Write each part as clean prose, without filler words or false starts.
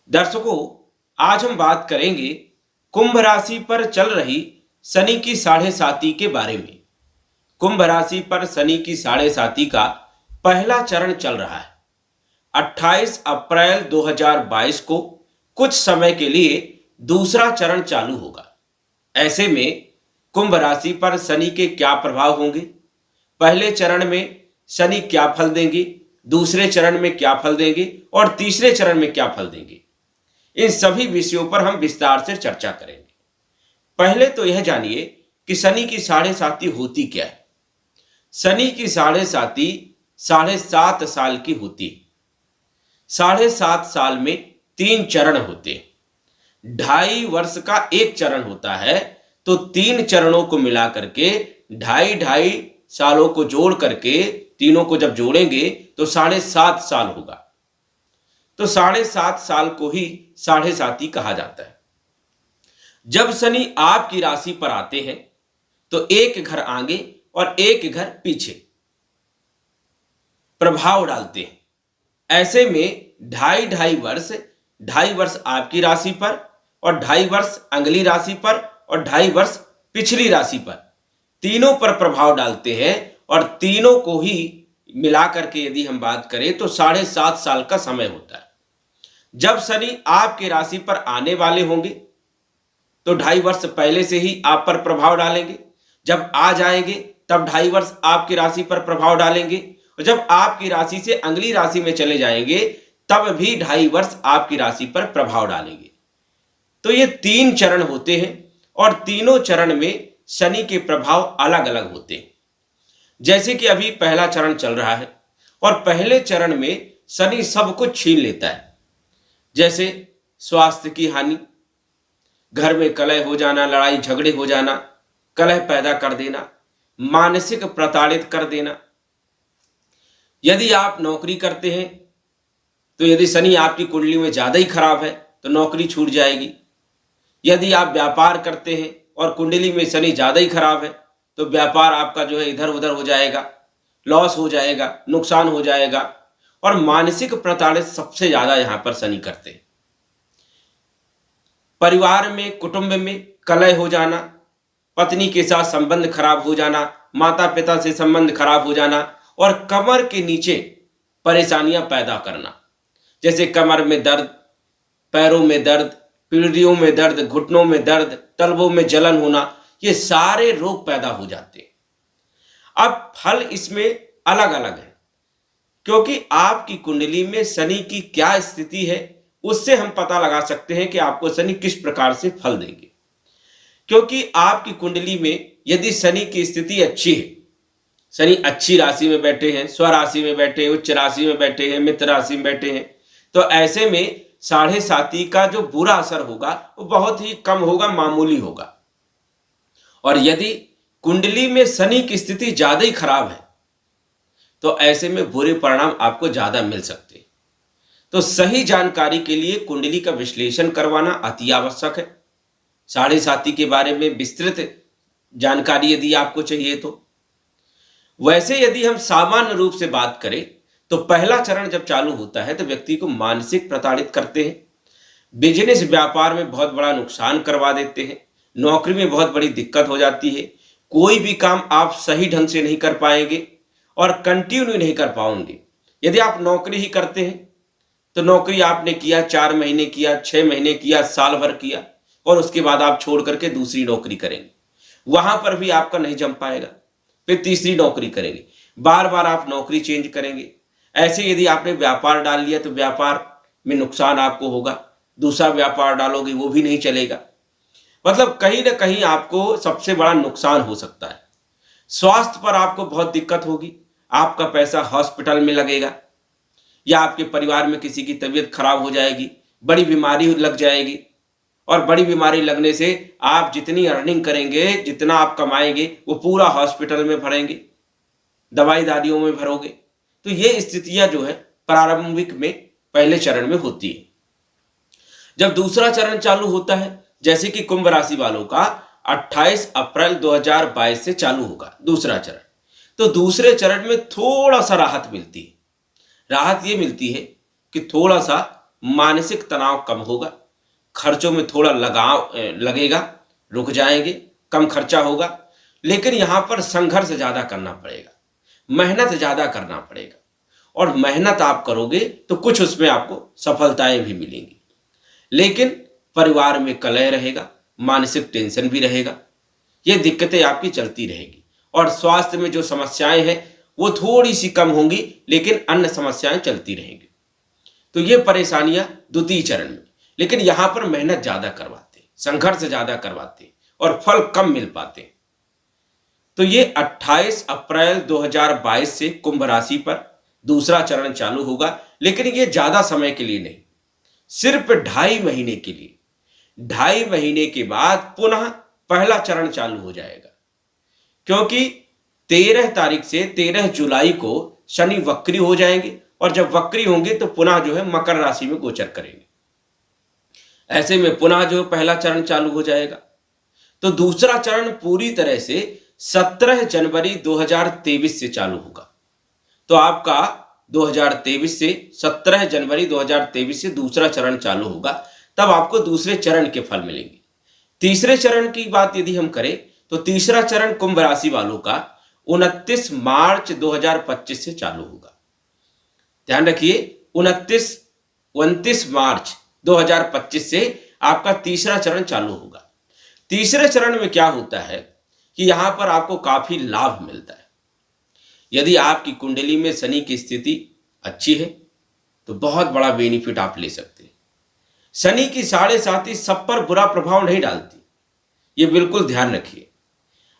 दर्शकों, आज हम बात करेंगे कुंभ राशि पर चल रही शनि की साढ़े साती के बारे में। कुंभ राशि पर शनि की साढ़े साती का पहला चरण चल रहा है। 28 अप्रैल 2022 को कुछ समय के लिए दूसरा चरण चालू होगा। ऐसे में कुंभ राशि पर शनि के क्या प्रभाव होंगे, पहले चरण में शनि क्या फल देंगे, दूसरे चरण में क्या फल देंगे और तीसरे चरण में क्या फल देंगे, इन सभी विषयों पर हम विस्तार से चर्चा करेंगे। पहले तो यह जानिए कि शनि की साढ़े साती होती क्या है। शनि की साढ़े साती 7.5 साल की होती है। 7.5 साल में 3 चरण होते हैं। 2.5 वर्ष का एक चरण होता है, तो 3 चरणों को मिला करके 2.5 सालों को जोड़ करके तीनों को जब जोड़ेंगे तो 7.5 साल होगा। तो 7.5 साल को ही साढ़े साती कहा जाता है। जब शनि आपकी राशि पर आते हैं तो एक घर आगे और एक घर पीछे प्रभाव डालते हैं। ऐसे में 2.5 वर्ष, 2.5 वर्ष आपकी राशि पर और 2.5 वर्ष अगली राशि पर और 2.5 वर्ष पिछली राशि पर, तीनों पर प्रभाव डालते हैं। और तीनों को ही मिलाकर के यदि हम बात करें तो 7.5 साल का समय होता है। जब शनि आपके राशि पर आने वाले होंगे तो 2.5 वर्ष पहले से ही आप पर प्रभाव डालेंगे। जब आ जाएंगे तब 2.5 वर्ष आपकी राशि पर प्रभाव डालेंगे और जब आपकी राशि से अगली राशि में चले जाएंगे तब भी 2.5 वर्ष आपकी राशि पर प्रभाव डालेंगे। तो ये 3 चरण होते हैं और तीनों चरण में शनि के प्रभाव अलग अलग होते हैं। जैसे कि अभी पहला चरण चल रहा है और पहले चरण में शनि सब कुछ छीन लेता है, जैसे स्वास्थ्य की हानि, घर में कलह हो जाना, लड़ाई झगड़े हो जाना, कलह पैदा कर देना, मानसिक प्रताड़ित कर देना। यदि आप नौकरी करते हैं तो यदि शनि आपकी कुंडली में ज्यादा ही खराब है तो नौकरी छूट जाएगी। यदि आप व्यापार करते हैं और कुंडली में शनि ज्यादा ही खराब है तो व्यापार आपका जो है इधर उधर हो जाएगा, लॉस हो जाएगा, नुकसान हो जाएगा। और मानसिक प्रताड़ित सबसे ज्यादा यहां पर शनि करते हैं। परिवार में, कुटुंब में कलह हो जाना, पत्नी के साथ संबंध खराब हो जाना, माता पिता से संबंध खराब हो जाना और कमर के नीचे परेशानियां पैदा करना, जैसे कमर में दर्द, पैरों में दर्द, पीढ़ियों में दर्द, घुटनों में दर्द, तलवों में जलन होना, ये सारे रोग पैदा हो जाते हैं। अब फल इसमें अलग अलग है, क्योंकि आपकी कुंडली में शनि की क्या स्थिति है उससे हम पता लगा सकते हैं कि आपको शनि किस प्रकार से फल देंगे। क्योंकि आपकी कुंडली में यदि शनि की स्थिति अच्छी है, शनि अच्छी राशि में बैठे हैं, स्वराशि में बैठे हैं, उच्च राशि में बैठे हैं, मित्र राशि में बैठे हैं, तो ऐसे में साढ़े साती का जो बुरा असर होगा वो बहुत ही कम होगा, मामूली होगा। और यदि कुंडली में शनि की स्थिति ज्यादा ही खराब है तो ऐसे में बुरे परिणाम आपको ज्यादा मिल सकते हैं। तो सही जानकारी के लिए कुंडली का विश्लेषण करवाना अति आवश्यक है। साढ़े साती के बारे में विस्तृत जानकारी यदि आपको चाहिए तो। वैसे यदि हम सामान्य रूप से बात करें तो पहला चरण जब चालू होता है तो व्यक्ति को मानसिक प्रताड़ित करते हैं, बिजनेस व्यापार में बहुत बड़ा नुकसान करवा देते हैं, नौकरी में बहुत बड़ी दिक्कत हो जाती है, कोई भी काम आप सही ढंग से नहीं कर पाएंगे और कंटिन्यू नहीं कर पाओगे। यदि आप नौकरी ही करते हैं तो नौकरी आपने किया, 4 महीने किया, 6 महीने किया, साल भर किया और उसके बाद आप छोड़ करके दूसरी नौकरी करेंगे, वहां पर भी आपका नहीं जम पाएगा। फिर तीसरी नौकरी करेंगे, बार बार आप नौकरी चेंज करेंगे। ऐसे यदि आपने व्यापार डाल लिया तो व्यापार में नुकसान आपको होगा, दूसरा व्यापार डालोगे वो भी नहीं चलेगा। मतलब कहीं ना कहीं आपको सबसे बड़ा नुकसान हो सकता है। स्वास्थ्य पर आपको बहुत दिक्कत होगी, आपका पैसा हॉस्पिटल में लगेगा या आपके परिवार में किसी की तबीयत खराब हो जाएगी, बड़ी बीमारी लग जाएगी और बड़ी बीमारी लगने से आप जितनी अर्निंग करेंगे, जितना आप कमाएंगे वो पूरा हॉस्पिटल में भरेंगे, दवाई दारियों में भरोगे। तो ये स्थितियां जो है प्रारंभिक में पहले चरण में होती है। जब दूसरा चरण चालू होता है, जैसे कि कुंभ राशि वालों का 28 अप्रैल 2022 से चालू होगा दूसरा चरण, तो दूसरे चरण में थोड़ा सा राहत मिलती है। राहत ये मिलती है कि थोड़ा सा मानसिक तनाव कम होगा, खर्चों में थोड़ा लगाव लगेगा, रुक जाएंगे, कम खर्चा होगा। लेकिन यहाँ पर संघर्ष ज़्यादा करना पड़ेगा, मेहनत ज़्यादा करना पड़ेगा, और मेहनत आप करोगे तो कुछ उसमें आपको सफलताएं भी मिलेंगी। लेकिन परिवार में कलह रहेगा, मानसिक टेंशन भी रहेगा, ये दिक्कतें आपकी चलती रहेगी। और स्वास्थ्य में जो समस्याएं हैं वो थोड़ी सी कम होंगी, लेकिन अन्य समस्याएं चलती रहेंगी। तो ये परेशानियां द्वितीय चरण में। लेकिन यहाँ पर मेहनत ज़्यादा करवाते, संघर्ष ज़्यादा करवाते और फल कम मिल पाते। तो ये 28 अप्रैल 2022 से कुंभ राशि पर दूसरा चरण चालू होगा। लेकिन ये ज़्यादा समय के लिए नहीं, सिर्फ 2.5 महीने के लिए। 2.5 महीने के बाद पुनः पहला चरण चालू हो जाएगा, क्योंकि 13 तारीख से 13 जुलाई को शनि वक्री हो जाएंगे, और जब वक्री होंगे तो पुनः जो है मकर राशि में गोचर करेंगे। ऐसे में पुनः जो पहला चरण चालू हो जाएगा। तो दूसरा चरण पूरी तरह से 17 जनवरी 2023 से चालू होगा। तो आपका 2023 से 17 जनवरी 2023 से दूसरा चरण चालू होगा, तब आपको दूसरे चरण के फल मिलेंगे। तीसरे चरण की बात यदि हम करें तो तीसरा चरण कुंभ राशि वालों का 29 मार्च 2025 से चालू होगा। ध्यान रखिए, 29 मार्च 2025 से आपका तीसरा चरण चालू होगा। तीसरे चरण में क्या होता है कि यहां पर आपको काफी लाभ मिलता है। यदि आपकी कुंडली में शनि की स्थिति अच्छी है तो बहुत बड़ा बेनिफिट आप ले सकते हैं। शनि की 7.5 सब पर बुरा प्रभाव नहीं डालती, ये बिल्कुल ध्यान रखिए।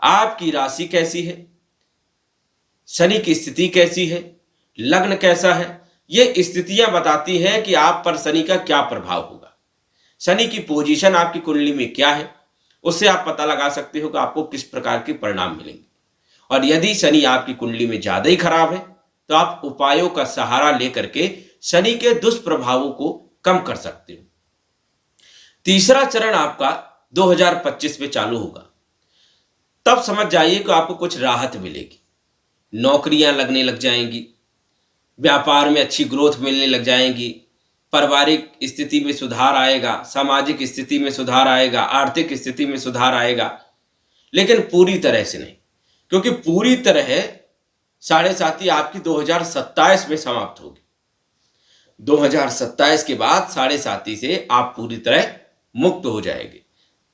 आपकी राशि कैसी है, शनि की स्थिति कैसी है, लग्न कैसा है, ये स्थितियां बताती हैं कि आप पर शनि का क्या प्रभाव होगा। शनि की पोजीशन आपकी कुंडली में क्या है, उससे आप पता लगा सकते हो कि आपको किस प्रकार के परिणाम मिलेंगे। और यदि शनि आपकी कुंडली में ज्यादा ही खराब है तो आप उपायों का सहारा लेकर के शनि के दुष्प्रभावों को कम कर सकते हो। तीसरा चरण आपका 2025 में चालू होगा। तब समझ जाइए कि आपको कुछ राहत मिलेगी, नौकरियां लगने लग जाएंगी, व्यापार में अच्छी ग्रोथ मिलने लग जाएंगी, पारिवारिक स्थिति में सुधार आएगा, सामाजिक स्थिति में सुधार आएगा, आर्थिक स्थिति में सुधार आएगा। लेकिन पूरी तरह से नहीं, क्योंकि पूरी तरह 7.5 आपकी 2027 में समाप्त होगी। 2027 के बाद 7.5 से आप पूरी तरह मुक्त हो जाएंगे।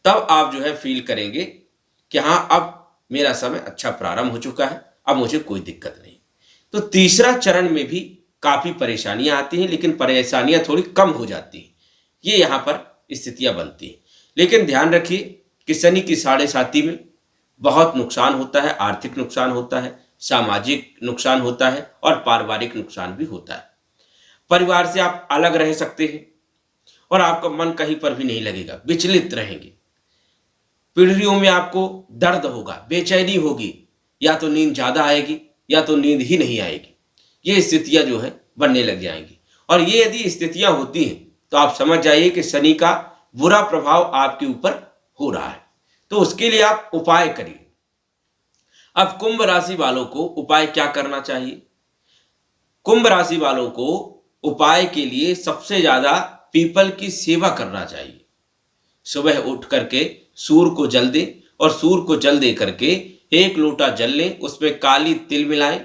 तब आप जो है फील करेंगे कि हाँ, अब मेरा समय अच्छा प्रारंभ हो चुका है, अब मुझे कोई दिक्कत नहीं। तो तीसरा चरण में भी काफी परेशानियां आती हैं, लेकिन परेशानियां थोड़ी कम हो जाती हैं। ये यहाँ पर स्थितियां बनती हैं। लेकिन ध्यान रखिए कि शनि की 7.5 में बहुत नुकसान होता है, आर्थिक नुकसान होता है, सामाजिक नुकसान होता है और पारिवारिक नुकसान भी होता है। परिवार से आप अलग रह सकते हैं और आपका मन कहीं पर भी नहीं लगेगा, विचलित रहेंगे। पीढ़ियों में आपको दर्द होगा, बेचैनी होगी, या तो नींद ज्यादा आएगी या तो नींद ही नहीं आएगी। ये स्थितियां जो है बनने लग जाएंगी। और ये यदि स्थितियां होती हैं तो आप समझ जाइए कि शनि का बुरा प्रभाव आपके ऊपर हो रहा है। तो उसके लिए आप उपाय करिए। अब कुंभ राशि वालों को उपाय क्या करना चाहिए? कुंभ राशि वालों को उपाय के लिए सबसे ज्यादा पीपल की सेवा करना चाहिए। सुबह उठ करके सूर्य को जल दें, और सूर्य को जल दे करके 1 लोटा जल लें, उसमें काली तिल मिलाएं,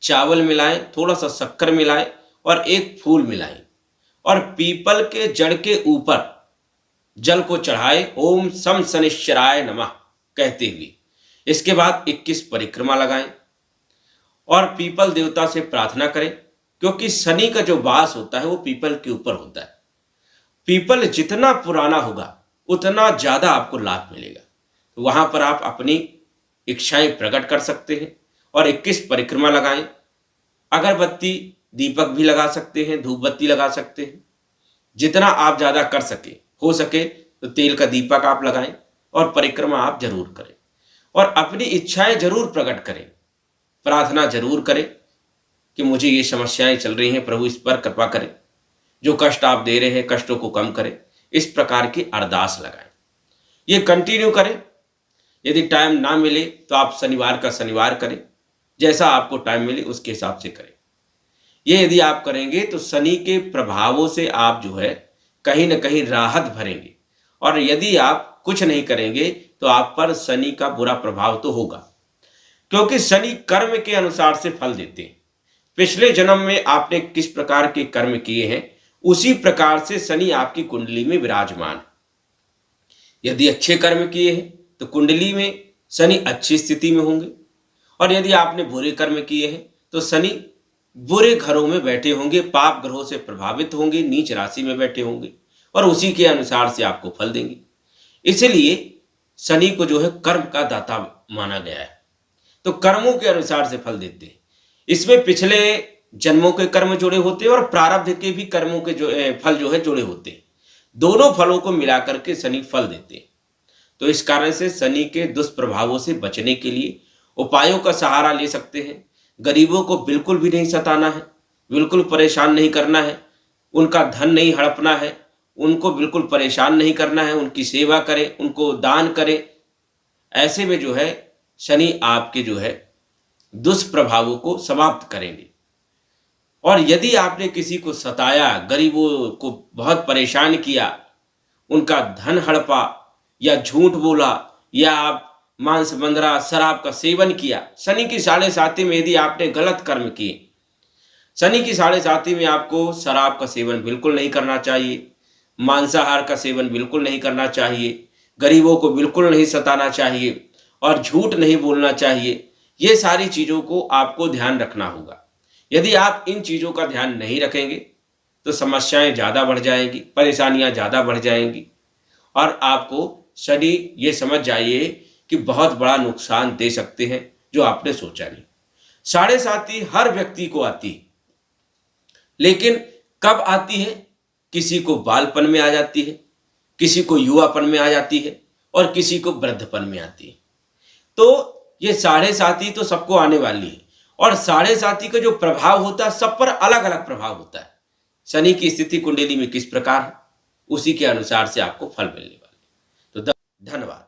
चावल मिलाएं, थोड़ा सा शक्कर मिलाएं और 1 फूल मिलाएं, और पीपल के जड़ के ऊपर जल को चढ़ाए ओम सम शनिश्चराय नमः कहते हुए। इसके बाद 21 परिक्रमा लगाएं और पीपल देवता से प्रार्थना करें, क्योंकि शनि का जो वास होता है वो पीपल के ऊपर होता है। पीपल जितना पुराना होगा उतना ज्यादा आपको लाभ मिलेगा। तो वहां पर आप अपनी इच्छाएं प्रकट कर सकते हैं और 21 परिक्रमा लगाएं। अगरबत्ती दीपक भी लगा सकते हैं, धूप बत्ती लगा सकते हैं। जितना आप ज्यादा कर सके, हो सके तो तेल का दीपक आप लगाएं और परिक्रमा आप जरूर करें, और अपनी इच्छाएं जरूर प्रकट करें, प्रार्थना जरूर करें कि मुझे ये समस्याएं चल रही हैं, प्रभु इस पर कृपा करें, जो कष्ट आप दे रहे हैं कष्टों को कम करें। इस प्रकार की अरदास लगाएं, ये कंटिन्यू करें। यदि टाइम ना मिले तो आप शनिवार का शनिवार करें, जैसा आपको टाइम मिले उसके हिसाब से करें। ये यदि आप करेंगे तो शनि के प्रभावों से आप जो है कहीं ना कहीं राहत भरेंगे। और यदि आप कुछ नहीं करेंगे तो आप पर शनि का बुरा प्रभाव तो होगा, क्योंकि शनि कर्म के अनुसार से फल देते हैं। पिछले जन्म में आपने किस प्रकार के कर्म किए हैं उसी प्रकार से शनि आपकी कुंडली में विराजमान है। यदि अच्छे कर्म किए हैं तो कुंडली में शनि अच्छी स्थिति में होंगे, और यदि आपने बुरे कर्म किए हैं तो शनि बुरे घरों में बैठे होंगे, पाप ग्रहों से प्रभावित होंगे, नीच राशि में बैठे होंगे और उसी के अनुसार से आपको फल देंगे। इसलिए शनि को जो है कर्म का दाता माना गया है, तो कर्मों के अनुसार से फल देते हैं। इसमें पिछले जन्मों के कर्म जुड़े होते हैं और प्रारब्ध के भी कर्मों के जो फल जो है जुड़े होते हैं। दोनों फलों को मिलाकर के शनि फल देते हैं। तो इस कारण से शनि के दुष्प्रभावों से बचने के लिए उपायों का सहारा ले सकते हैं। गरीबों को बिल्कुल भी नहीं सताना है, बिल्कुल परेशान नहीं करना है, उनका धन नहीं हड़पना है, उनको बिल्कुल परेशान नहीं करना है, उनकी सेवा करें, उनको दान करें। ऐसे में जो है शनि आपके जो है दुष्प्रभावों को समाप्त करेंगे। और यदि आपने किसी को सताया, गरीबों को बहुत परेशान किया, उनका धन हड़पा या झूठ बोला या आप मांस बंदरा शराब का सेवन किया, शनि की 7.5 में यदि आपने गलत कर्म किए, शनि की 7.5 में आपको शराब का सेवन बिल्कुल नहीं करना चाहिए, मांसाहार का सेवन बिल्कुल नहीं करना चाहिए, गरीबों को बिल्कुल नहीं सताना चाहिए और झूठ नहीं बोलना चाहिए। ये सारी चीज़ों को आपको ध्यान रखना होगा। यदि आप इन चीज़ों का ध्यान नहीं रखेंगे तो समस्याएं ज़्यादा बढ़ जाएंगी, परेशानियां ज़्यादा बढ़ जाएंगी और आपको शनि ये समझ जाइए कि बहुत बड़ा नुकसान दे सकते हैं जो आपने सोचा नहीं। 7.5 हर व्यक्ति को आती है, लेकिन कब आती है? किसी को बालपन में आ जाती है, किसी को युवापन में आ जाती है और किसी को वृद्धपन में आती है। तो ये 7.5 तो सबको आने वाली है और 7.5 का जो प्रभाव होता है सब पर अलग अलग प्रभाव होता है। शनि की स्थिति कुंडली में किस प्रकार है उसी के अनुसार से आपको फल मिलने वाले। तो धन्यवाद।